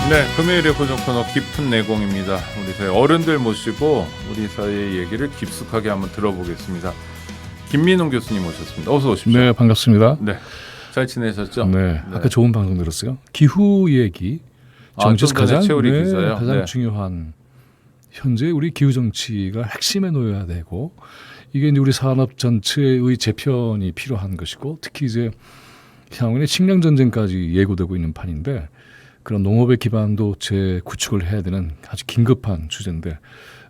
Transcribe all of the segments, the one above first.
네, 금요일의 고정 코너 깊은 내공입니다. 우리 사회 어른들 모시고 우리 사회의 얘기를 깊숙하게 한번 들어보겠습니다. 김민웅 교수님 모셨습니다. 어서 오십시오. 네, 반갑습니다. 네, 잘 지내셨죠? 네, 아까 좋은 방송 들었어요. 기후 얘기, 정치에서 가장 가장 중요한 현재 우리 기후 정치가 핵심에 놓여야 되고 이게 이제 우리 산업 전체의 재편이 필요한 것이고 특히 이제 향후에 식량 전쟁까지 예고되고 있는 판인데. 그런 농업의 기반도 재구축을 해야 되는 아주 긴급한 주제인데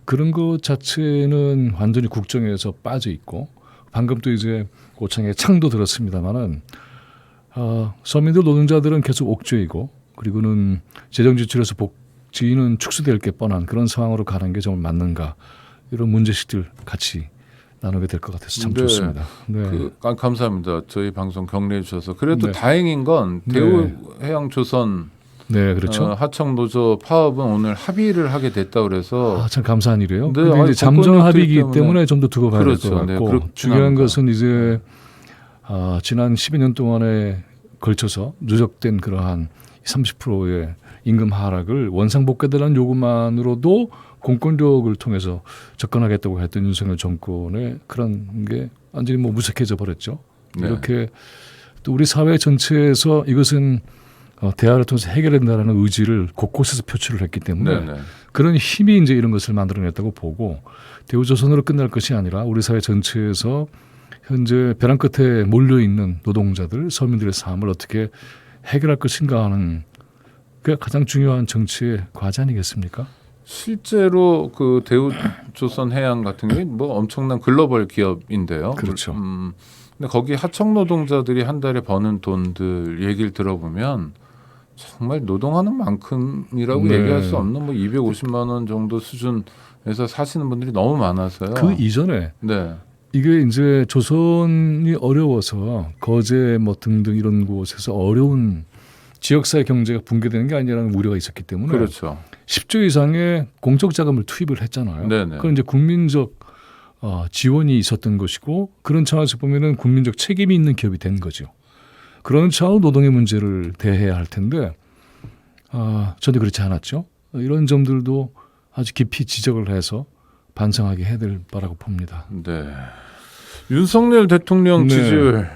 그런 것 자체는 완전히 국정에서 빠져 있고 방금 또 이제 고창에 창도 들었습니다마는 서민들 노동자들은 계속 옥죄이고 그리고는 재정 지출에서 복지는 축소될 게 뻔한 그런 상황으로 가는 게 정말 맞는가 이런 문제식들 같이 나누게 될 것 같아서 참 좋습니다. 네. 감사합니다. 저희 방송 격려해 주셔서 그래도 다행인 건 대우해양조선 네, 그렇죠. 하청 노조 파업은 오늘 합의를 하게 됐다 그래서 참 감사한 일이에요. 네, 근데 이제 잠정 합의이기 때문에 좀 더 두고 봐야 될 것 그렇죠. 같고 중요한 것은 이제 지난 12년 동안에 걸쳐서 누적된 그러한 30%의 임금 하락을 원상복귀해달라는 요구만으로도 공권력을 통해서 접근하겠다고 했던 윤석열 정권의 그런 게 완전히 무색해져 버렸죠. 네. 이렇게 또 우리 사회 전체에서 이것은 대화를 통해서 해결된다는 의지를 곳곳에서 표출을 했기 때문에 그런 힘이 이제 이런 것을 만들어냈다고 보고 대우조선으로 끝날 것이 아니라 우리 사회 전체에서 현재 벼랑 끝에 몰려 있는 노동자들, 서민들의 삶을 어떻게 해결할 것인가 하는 그게 가장 중요한 정치의 과제 아니겠습니까? 실제로 그 대우조선해양 같은 게 엄청난 글로벌 기업인데요. 그렇죠. 근데 거기 하청 노동자들이 한 달에 버는 돈들 얘기를 들어보면 정말 노동하는 만큼이라고 얘기할 수 없는 250만 원 정도 수준에서 사시는 분들이 너무 많아서요. 그 이전에 이게 이제 조선이 어려워서 거제 등등 이런 곳에서 어려운 지역사회 경제가 붕괴되는 게 아니라는 우려가 있었기 때문에 그렇죠. 10조 이상의 공적 자금을 투입을 했잖아요. 그건 이제 국민적 지원이 있었던 것이고 그런 차원에서 보면은 국민적 책임이 있는 기업이 된 거죠. 그런 차원 노동의 문제를 대해야 할 텐데 전혀 그렇지 않았죠. 이런 점들도 아주 깊이 지적을 해서 반성하게 해야 될 바라고 봅니다. 네. 윤석열 대통령 지지율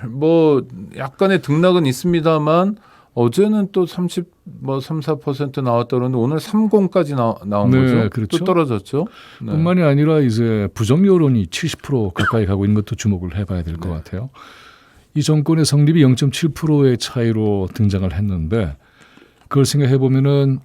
약간의 등락은 있습니다만 어제는 또 34% 나왔다 그러는데 오늘 30까지 나온 거죠. 그렇죠. 또 떨어졌죠. 뿐만이 아니라 이제 부정 여론이 70% 가까이 가고 있는 것도 주목을 해봐야 될 것 같아요. 이 정권의 성립이 0.7%의 차이로 등장을 했는데 그걸 생각해 보면은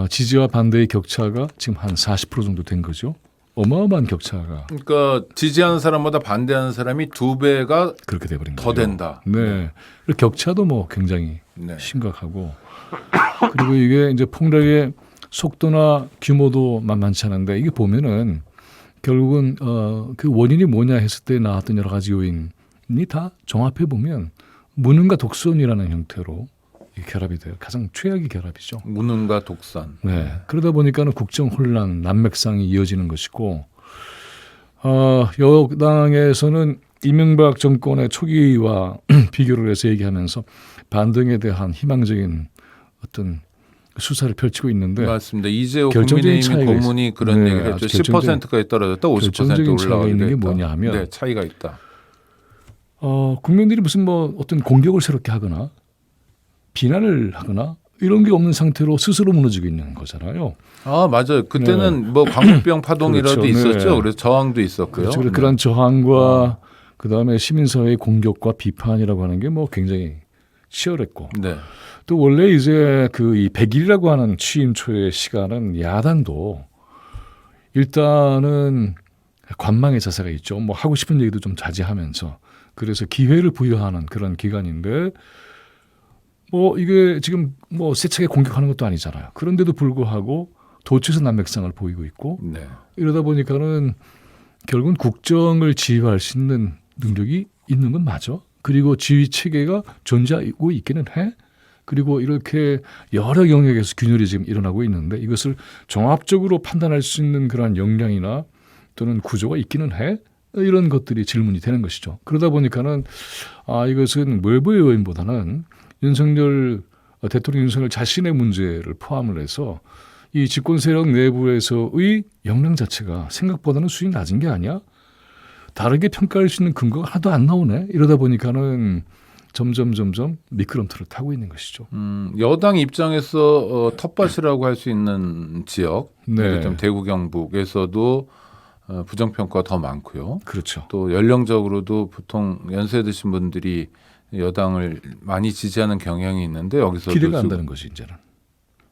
지지와 반대의 격차가 지금 한 40% 정도 된 거죠. 어마어마한 격차가. 그러니까 지지하는 사람보다 반대하는 사람이 2배가 그렇게 돼버린 더 거죠. 된다. 네. 격차도 굉장히 심각하고 그리고 이게 이제 폭락의 속도나 규모도 만만치 않은데 이게 보면은 결국은 그 원인이 뭐냐 했을 때 나왔던 여러 가지 요인이 다 종합해 보면 무능과 독선이라는 형태로 결합이 돼요. 가장 최악의 결합이죠. 무능과 독선. 그러다 보니까는 국정 혼란, 난맥상이 이어지는 것이고 여당에서는 이명박 정권의 초기와 비교를 해서 얘기하면서 반등에 대한 희망적인 어떤 수사를 펼치고 있는데 맞습니다. 이재호 국민의힘 고문이 그런 얘기를 했죠. 10%까지 떨어졌다 50% 올라가게 있는 게 뭐냐 하면 차이가 있다. 국민들이 무슨 어떤 공격을 새롭게 하거나 비난을 하거나 이런 게 없는 상태로 스스로 무너지고 있는 거잖아요. 맞아요. 그때는 광우병 파동이라도 있었죠. 그래서 저항도 있었고요. 그렇죠. 그런 저항과 그다음에 시민사회의 공격과 비판이라고 하는 게 굉장히 치열했고 또 원래 이제 이 100일이라고 하는 취임 초의 시간은 야당도 일단은 관망의 자세가 있죠. 하고 싶은 얘기도 좀 자제하면서 그래서 기회를 부여하는 그런 기간인데 이게 지금 세차게 공격하는 것도 아니잖아요. 그런데도 불구하고 도처에서 난맥상을 보이고 있고 이러다 보니까는 결국은 국정을 지휘할 수 있는 능력이 있는 건 맞아. 그리고 지휘 체계가 존재하고 있기는 해. 그리고 이렇게 여러 영역에서 균열이 지금 일어나고 있는데 이것을 종합적으로 판단할 수 있는 그런 역량이나 또는 구조가 있기는 해. 이런 것들이 질문이 되는 것이죠. 그러다 보니까는 이것은 외부의 요인보다는 윤석열 대통령 윤석열 자신의 문제를 포함을 해서 이 집권 세력 내부에서의 역량 자체가 생각보다는 수준이 낮은 게 아니야? 다르게 평가할 수 있는 근거가 하나도 안 나오네. 이러다 보니까는 점점 미끄럼틀을 타고 있는 것이죠. 여당 입장에서 텃밭이라고 할 수 있는 지역, 네. 예를 들면 대구 경북에서도 부정평가가 더 많고요. 그렇죠. 또 연령적으로도 보통 연세 드신 분들이 여당을 많이 지지하는 경향이 있는데 여기서 기대가 안 되는 것이 이제는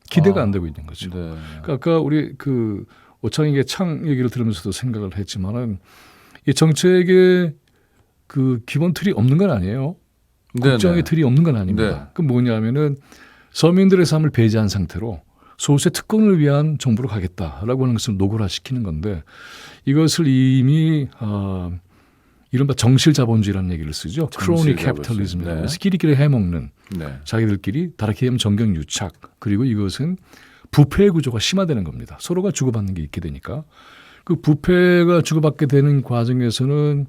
기대가 안 되고 있는 거죠. 네. 그러니까 아까 우리 그 오창익의 창 얘기를 들으면서도 생각을 했지만은 이 정책의 그 기본 틀이 없는 건 아니에요. 국정의 틀이 없는 건 아닙니다. 네. 그 뭐냐면은 서민들의 삶을 배제한 상태로 소수의 특권을 위한 정부로 가겠다라고 하는 것을 노골화시키는 건데 이것을 이미 이른바 정실 자본주의라는 얘기를 쓰죠. 크로니 캐피탈리즘이라고 해서 끼리끼리 해먹는 자기들끼리 다르게 하면 정경 유착 그리고 이것은 부패의 구조가 심화되는 겁니다. 서로가 주고받는 게 있게 되니까 그 부패가 주고받게 되는 과정에서는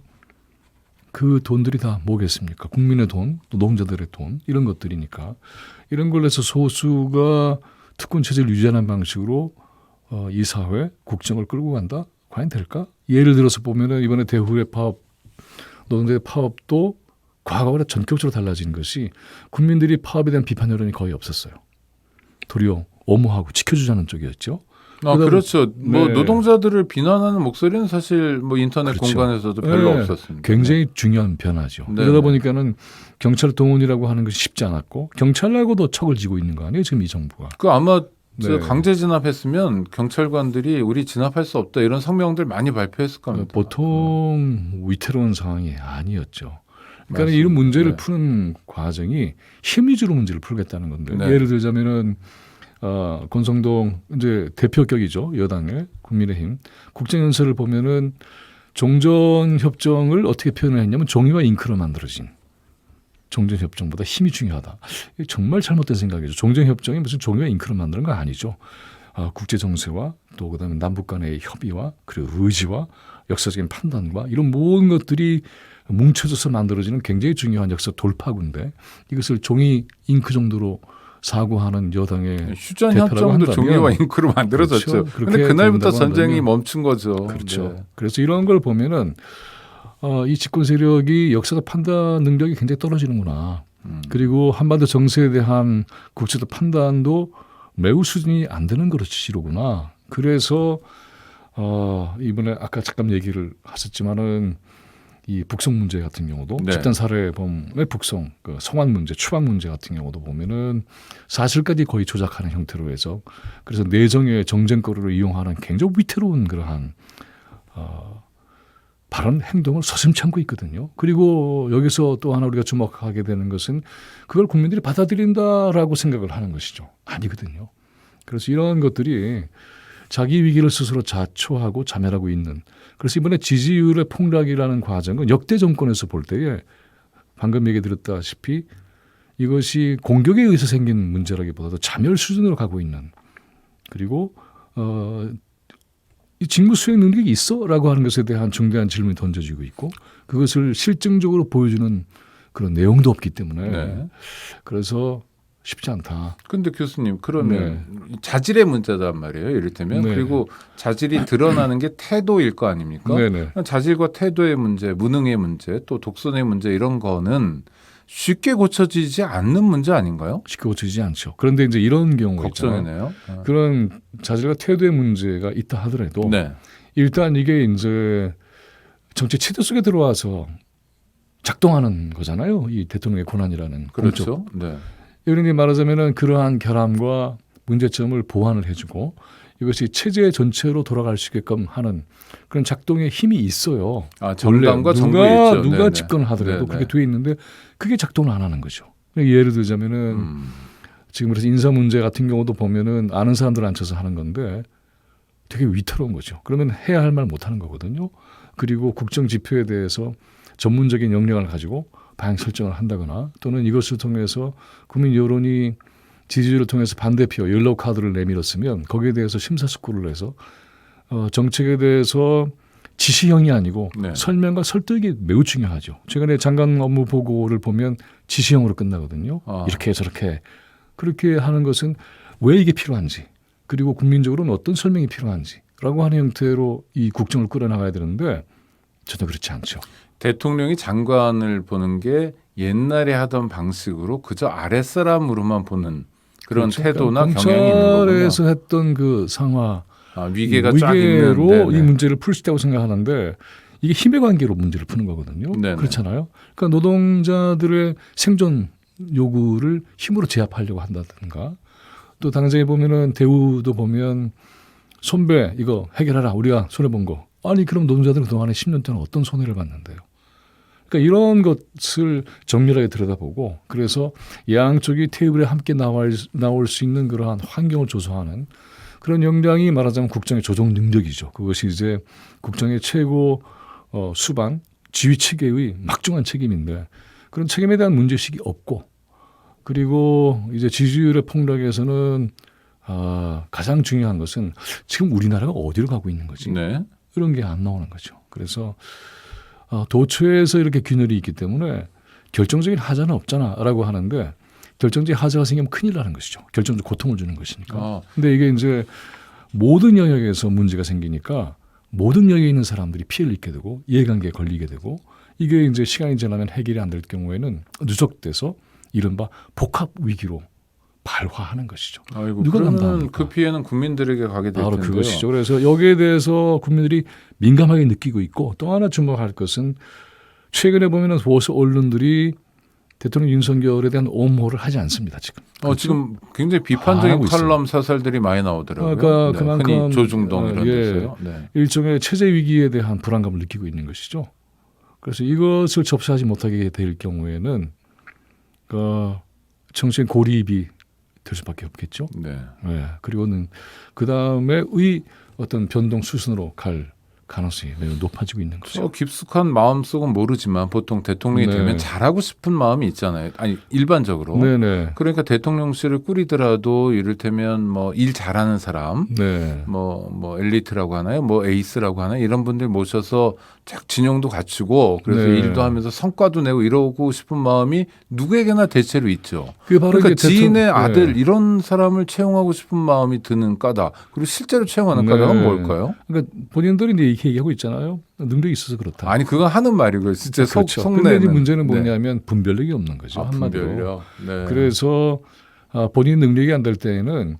그 돈들이 다 뭐겠습니까? 국민의 돈, 또 노동자들의 돈 이런 것들이니까 이런 걸 해서 소수가 특권 체제를 유지하는 방식으로 이 사회 국정을 끌고 간다? 과연 될까? 예를 들어서 보면은 이번에 대후의 파업, 노동자의 파업도 과거보다 전격적으로 달라진 것이 국민들이 파업에 대한 비판 여론이 거의 없었어요. 도리어 옹호하고 지켜주자는 쪽이었죠. 그렇죠. 뭐 노동자들을 비난하는 목소리는 사실 뭐 인터넷 그렇죠. 공간에서도 별로 없었습니다. 굉장히 중요한 변화죠. 그러다 보니까는 경찰 동원이라고 하는 것이 쉽지 않았고 경찰하고도 척을 지고 있는 거 아니에요? 지금 이 정부가. 그 아마 강제 진압했으면 경찰관들이 우리 진압할 수 없다 이런 성명들 많이 발표했을 겁니다. 보통 위태로운 상황이 아니었죠. 그러니까 이런 문제를 푸는 과정이 힘위주로 문제를 풀겠다는 건데 예를 들자면은 권성동 이제 대표격이죠. 여당의 국민의힘 국정연설을 보면은 종전협정을 어떻게 표현을 했냐면 종이와 잉크로 만들어진 종전협정보다 힘이 중요하다. 이게 정말 잘못된 생각이죠. 종전협정이 무슨 종이와 잉크로 만드는 거 아니죠. 국제정세와 또 그다음에 남북 간의 협의와 그리고 의지와 역사적인 판단과 이런 모든 것들이 뭉쳐져서 만들어지는 굉장히 중요한 역사 돌파구인데 이것을 종이 잉크 정도로 사고하는 여당의 휴전 협정도 종이와 잉크로 만들어졌죠. 그런데 그렇죠. 그날부터 전쟁이 멈춘 거죠. 그렇죠. 네. 그래서 이런 걸 보면은 이 집권 세력이 역사적 판단 능력이 굉장히 떨어지는구나. 그리고 한반도 정세에 대한 국제적 판단도 매우 수준이 안 되는 것이로구나. 그래서 이번에 아까 잠깐 얘기를 하셨지만은 이 북송 문제 같은 경우도 집단 살해범의 북송, 그 성환 문제, 추방 문제 같은 경우도 보면은 사실까지 거의 조작하는 형태로 해서 그래서 내정의 정쟁거리를 이용하는 굉장히 위태로운 그러한 발언 행동을 서슴지 않고 있거든요. 그리고 여기서 또 하나 우리가 주목하게 되는 것은 그걸 국민들이 받아들인다라고 생각을 하는 것이죠. 아니거든요. 그래서 이런 것들이 자기 위기를 스스로 자초하고 자멸하고 있는. 그래서 이번에 지지율의 폭락이라는 과정은 역대 정권에서 볼 때에 방금 얘기 드렸다시피 이것이 공격에 의해서 생긴 문제라기보다도 자멸 수준으로 가고 있는. 그리고 이 직무 수행 능력이 있어라고 하는 것에 대한 중대한 질문이 던져지고 있고 그것을 실증적으로 보여주는 그런 내용도 없기 때문에 그래서 쉽지 않다. 그런데 교수님 그러면 자질의 문제단 말이에요. 이를테면 그리고 자질이 드러나는 게 태도일 거 아닙니까? 자질과 태도의 문제, 무능의 문제, 또 독선의 문제 이런 거는 쉽게 고쳐지지 않는 문제 아닌가요? 쉽게 고쳐지지 않죠. 그런데 이제 이런 경우가 걱정이네요. 그런 자질과 태도의 문제가 있다 하더라도 일단 이게 이제 정치 체제 속에 들어와서 작동하는 거잖아요. 이 대통령의 권한이라는 그렇죠. 이런 말하자면은 그러한 결함과 문제점을 보완을 해주고 이것이 체제 전체로 돌아갈 수 있게끔 하는 그런 작동의 힘이 있어요. 정당과 정부에 있죠. 누가 집권을 하더라도 그게 돼 있는데 그게 작동을 안 하는 거죠. 예를 들자면은 지금 그래서 인사 문제 같은 경우도 보면은 아는 사람들 앉혀서 하는 건데 되게 위태로운 거죠. 그러면 해야 할 말 못 하는 거거든요. 그리고 국정 지표에 대해서 전문적인 역량을 가지고 방향 설정을 한다거나 또는 이것을 통해서 국민 여론이 지지율을 통해서 반대표 옐로우 카드를 내밀었으면 거기에 대해서 심사숙고를 해서 정책에 대해서 지시형이 아니고 설명과 설득이 매우 중요하죠. 최근에 장관 업무 보고를 보면 지시형으로 끝나거든요. 이렇게 저렇게 그렇게 하는 것은 왜 이게 필요한지 그리고 국민적으로는 어떤 설명이 필요한지라고 하는 형태로 이 국정을 끌어나가야 되는데 전혀 그렇지 않죠. 대통령이 장관을 보는 게 옛날에 하던 방식으로 그저 아랫사람으로만 보는 그런 그렇죠. 태도나 그러니까 경향이 있는 거군요. 검찰에서 했던 그 상하 위계가 쫙 있는 위계로 이 문제를 풀 수 있다고 생각하는데 이게 힘의 관계로 문제를 푸는 거거든요. 네네. 그렇잖아요. 그러니까 노동자들의 생존 요구를 힘으로 제압하려고 한다든가 또 당장에 보면은 대우도 보면 손배 이거 해결하라 우리가 손해본 거. 아니 그럼 노동자들은 그동안에 10년 동안 어떤 손해를 봤는데요. 그러니까 이런 것을 정밀하게 들여다보고 그래서 양쪽이 테이블에 함께 나올 수 있는 그러한 환경을 조성하는 그런 역량이 말하자면 국정의 조정 능력이죠. 그것이 이제 국정의 최고 수반 지휘 체계의 막중한 책임인데 그런 책임에 대한 문제의식이 없고 그리고 이제 지지율의 폭락에서는 가장 중요한 것은 지금 우리나라가 어디로 가고 있는 거지? 네. 이런 게 안 나오는 거죠. 그래서 도처에서 이렇게 균열이 있기 때문에 결정적인 하자는 없잖아라고 하는데 결정적인 하자가 생기면 큰일 나는 것이죠. 결정적 고통을 주는 것이니까. 근데 이게 이제 모든 영역에서 문제가 생기니까 모든 영역에 있는 사람들이 피해를 입게 되고 이해관계에 걸리게 되고 이게 이제 시간이 지나면 해결이 안 될 경우에는 누적돼서 이른바 복합 위기로 발화하는 것이죠. 아이고, 누가 감당합니까? 그 피해는 국민들에게 가게 될 바로 텐데요. 그것이죠. 그래서 여기에 대해서 국민들이 민감하게 느끼고 있고 또 하나 주목할 것은 최근에 보면은 보수 언론들이 대통령 윤석열에 대한 옹호를 하지 않습니다. 지금. 그렇죠? 지금 굉장히 비판적인 칼럼 사설들이 많이 나오더라고요. 그러니까 그만큼 흔히 조중동 이런 데서요. 네. 일종의 체제 위기에 대한 불안감을 느끼고 있는 것이죠. 그래서 이것을 접수하지 못하게 될 경우에는 정치인 고립이 될 수밖에 없겠죠. 네. 네. 그리고는 그 다음에의 어떤 변동 수순으로 갈 가능성이 매우 높아지고 있는 거죠. 깊숙한 마음속은 모르지만 보통 대통령이 네. 되면 잘하고 싶은 마음이 있잖아요. 아니 일반적으로. 네네. 그러니까 대통령실을 꾸리더라도 이를테면 뭐 일 잘하는 사람, 네. 뭐 엘리트라고 하나요, 뭐 에이스라고 하나요, 이런 분들 모셔서 쫙 진영도 갖추고 그래서 네. 일도 하면서 성과도 내고 이러고 싶은 마음이 누구에게나 대체로 있죠. 그게 바로 그러니까 이제 지인의 네. 아들 이런 사람을 채용하고 싶은 마음이 드는 까닭. 그리고 실제로 채용하는 네. 까닭은 뭘까요? 그러니까 본인들이 이제 이렇게 얘기하고 있잖아요. 능력이 있어서 그렇다. 아니 그건 하는 말이고요. 진짜 그렇죠. 속내는. 근데 문제는 뭐냐면 분별력이 없는 거죠. 한마디로. 분별력. 네. 그래서 본인 능력이 안 될 때에는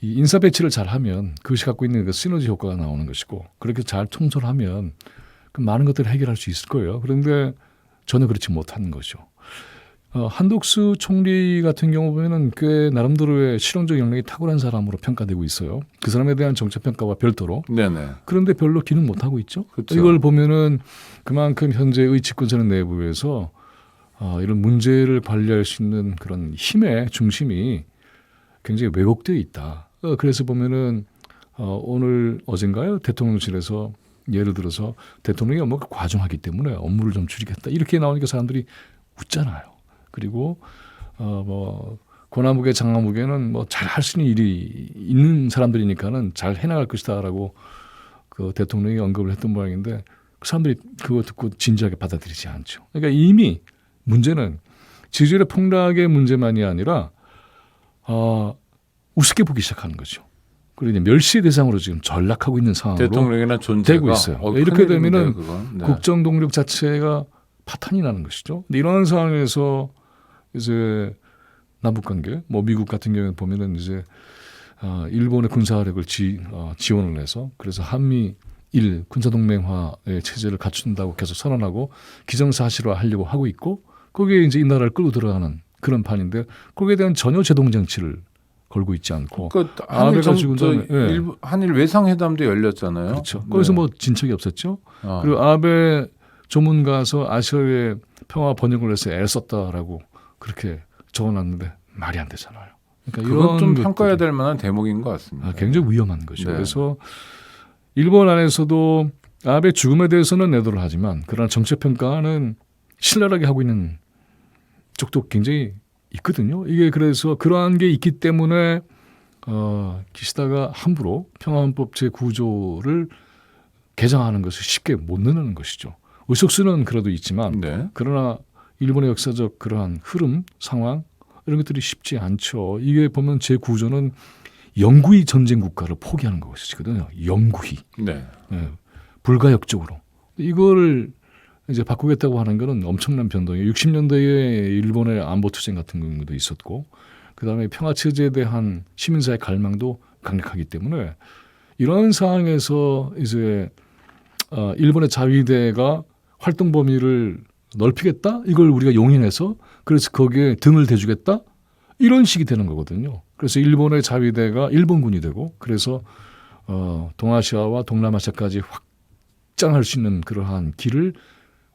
이 인사 배치를 잘하면 그것이 갖고 있는 그 시너지 효과가 나오는 것이고 그렇게 잘 통솔하면 그 많은 것들을 해결할 수 있을 거예요. 그런데 전혀 그렇지 못하는 거죠. 한독수 총리 같은 경우 보면은 꽤 나름대로의 실용적 역량이 탁월한 사람으로 평가되고 있어요. 그 사람에 대한 정책 평가와 별도로. 네네. 그런데 별로 기능 못 하고 있죠. 그렇죠. 이걸 보면은 그만큼 현재의 집권자는 내부에서 이런 문제를 관리할 수 있는 그런 힘의 중심이 굉장히 왜곡되어 있다. 그래서 보면은 오늘 어젠가요 대통령실에서 예를 들어서 대통령이 업무가 과중하기 때문에 업무를 좀 줄이겠다 이렇게 나오니까 사람들이 웃잖아요. 그리고 뭐 고나무개 장나무개는 뭐 잘 할 수 있는 일이 있는 사람들이니까는 잘 해나갈 것이다라고 그 대통령이 언급을 했던 모양인데 그 사람들이 그거 듣고 진지하게 받아들이지 않죠. 그러니까 이미 문제는 지지율의 폭락의 문제만이 아니라 우습게 보기 시작하는 거죠. 그리고 이제 멸시 대상으로 지금 전락하고 있는 상황으로 대통령이나 존재가 되고 있어요. 이렇게 되면은 네. 국정 동력 자체가 파탄이 나는 것이죠. 근데 이런 상황에서 이제 남북 관계, 뭐 미국 같은 경우에 보면은 이제 일본의 군사력을 지원을 해서 그래서 한미 일 군사동맹화의 체제를 갖춘다고 계속 선언하고 기정사실화하려고 하고 있고 거기에 이제 이 나라를 끌고 들어가는 그런 판인데 거기에 대한 전혀 제동 장치를 걸고 있지 않고 그러니까 한일 외상회담도 열렸잖아요. 그렇죠. 네. 거기서 뭐 진척이 없었죠. 그리고 아베 조문 가서 아시아의 평화 번영을 위해서 애썼다라고 그렇게 적어놨는데 말이 안 되잖아요. 그러니까 그건 좀 이런 평가해야 될 만한 대목인 것 같습니다. 굉장히 위험한 거죠. 네. 그래서 일본 안에서도 아베 죽음에 대해서는 내도를 하지만 그러나 정책 평가는 신랄하게 하고 있는 쪽도 굉장히 있거든요. 이게 그래서 그러한 게 있기 때문에 기시다가 함부로 평화헌법 제9조를 개정하는 것을 쉽게 못 넣는 것이죠. 의석수는 그래도 있지만 네. 그러나 일본의 역사적 그러한 흐름, 상황 이런 것들이 쉽지 않죠. 이게 보면 제 구조는 영구히 전쟁 국가를 포기하는 것이거든요. 영구히. 네. 예, 불가역적으로. 이걸 이제 바꾸겠다고 하는 거는 엄청난 변동이에요. 60년대에 일본의 안보 투쟁 같은 경우도 있었고, 그다음에 평화 체제에 대한 시민사회 갈망도 강력하기 때문에 이런 상황에서 이제 일본의 자위대가 활동 범위를 넓히겠다? 이걸 우리가 용인해서 그래서 거기에 등을 대주겠다? 이런 식이 되는 거거든요. 그래서 일본의 자위대가 일본군이 되고 그래서 동아시아와 동남아시아까지 확장할 수 있는 그러한 길을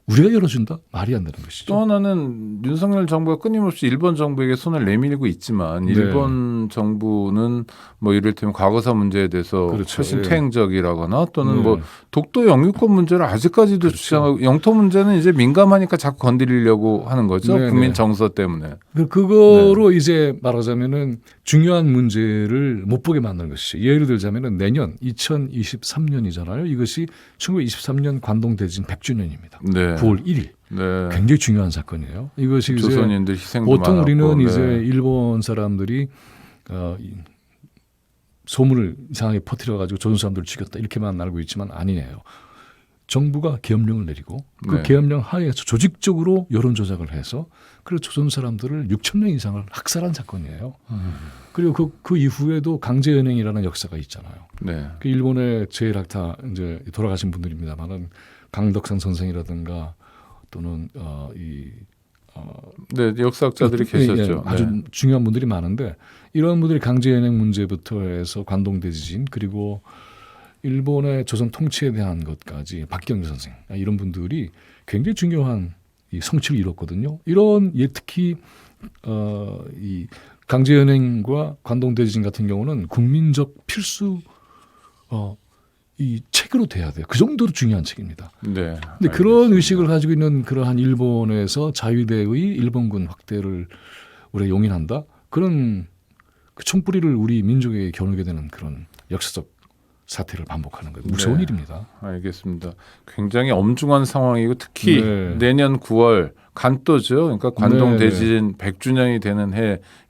우리가 열어준다? 말이 안 되는 것이죠. 또 하나는 윤석열 정부가 끊임없이 일본 정부에게 손을 내밀고 있지만 일본 정부는 뭐 이를테면 과거사 문제에 대해서 그렇죠. 훨씬 퇴행적이라거나 또는 뭐 독도 영유권 문제를 아직까지도 주장하고 영토 문제는 이제 민감하니까 자꾸 건드리려고 하는 거죠. 국민 정서 때문에. 그거로 이제 말하자면은 중요한 문제를 못 보게 만드는 것이죠. 예를 들자면은 내년 2023년이잖아요. 이것이 1923년 관동 대진 100주년입니다. 네. 9월 1일. 네. 굉장히 중요한 사건이에요. 이것이 조선인들 희생도 보통 많았고, 우리는 네. 이제 일본 사람들이 소문을 이상하게 퍼뜨려 가지고 조선 사람들을 죽였다 이렇게만 알고 있지만 아니에요. 정부가 계엄령을 내리고 그 계엄령 하에서 조직적으로 여론 조작을 해서 그래서 조선 사람들을 6천 명 이상을 학살한 사건이에요. 그리고 그 이후에도 강제 연행이라는 역사가 있잖아요. 네. 그 일본의 제일 학타 이제 돌아가신 분들입니다만은 강덕산 선생이라든가 또는 네, 역사학자들이 계셨죠. 아주 네. 중요한 분들이 많은데 이런 분들이 강제 연행 문제부터 해서 관동 대지진 그리고 일본의 조선 통치에 대한 것까지 박경재 선생 이런 분들이 굉장히 중요한 이 성취를 이뤘거든요. 이런 특히 이 강제 연행과 관동 대지진 같은 경우는 국민적 필수 이 책으로 돼야 돼요. 그 정도로 중요한 책입니다. 네. 근데 그런 의식을 가지고 있는 그러한 일본에서 자위대의 일본군 확대를 우리가 용인한다. 그런 그 총뿌리를 우리 민족에게 겨누게 되는 그런 역사적 사태를 반복하는 거예요. 무서운 일입니다. 알겠습니다. 굉장히 엄중한 상황이고 특히 내년 9월 간또죠. 그러니까 관동 대지진 100주년이 되는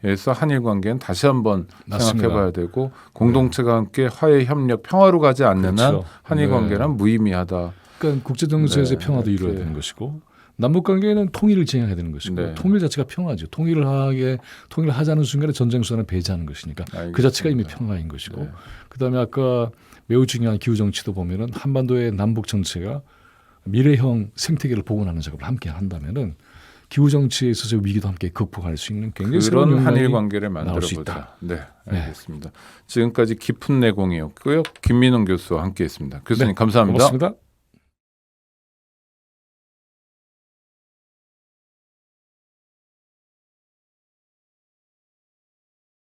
해에서 한일 관계는 다시 한번 생각해봐야 되고 공동체가 함께 화해, 협력, 평화로 가지 않는 한 한일 관계는 무의미하다. 그러니까 국제 정세에서 평화도 이루어야 되는 것이고 남북 관계는 통일을 지향해야 되는 것이고 통일 자체가 평화죠. 통일을 하자는 순간에 전쟁 수단을 배제하는 것이니까 그 자체가 이미 평화인 것이고 그다음에 아까 매우 중요한 기후 정치도 보면은 한반도의 남북 전체가 미래형 생태계를 복원하는 작업을 함께 한다면은 기후 정치에 있어서 위기도 함께 극복할 수 있는 굉장히 그런 한일 관계를 만들어보자. 네, 알겠습니다. 지금까지 깊은 내공이었고요. 김민웅 교수와 함께했습니다. 교수님 감사합니다. 고맙습니다.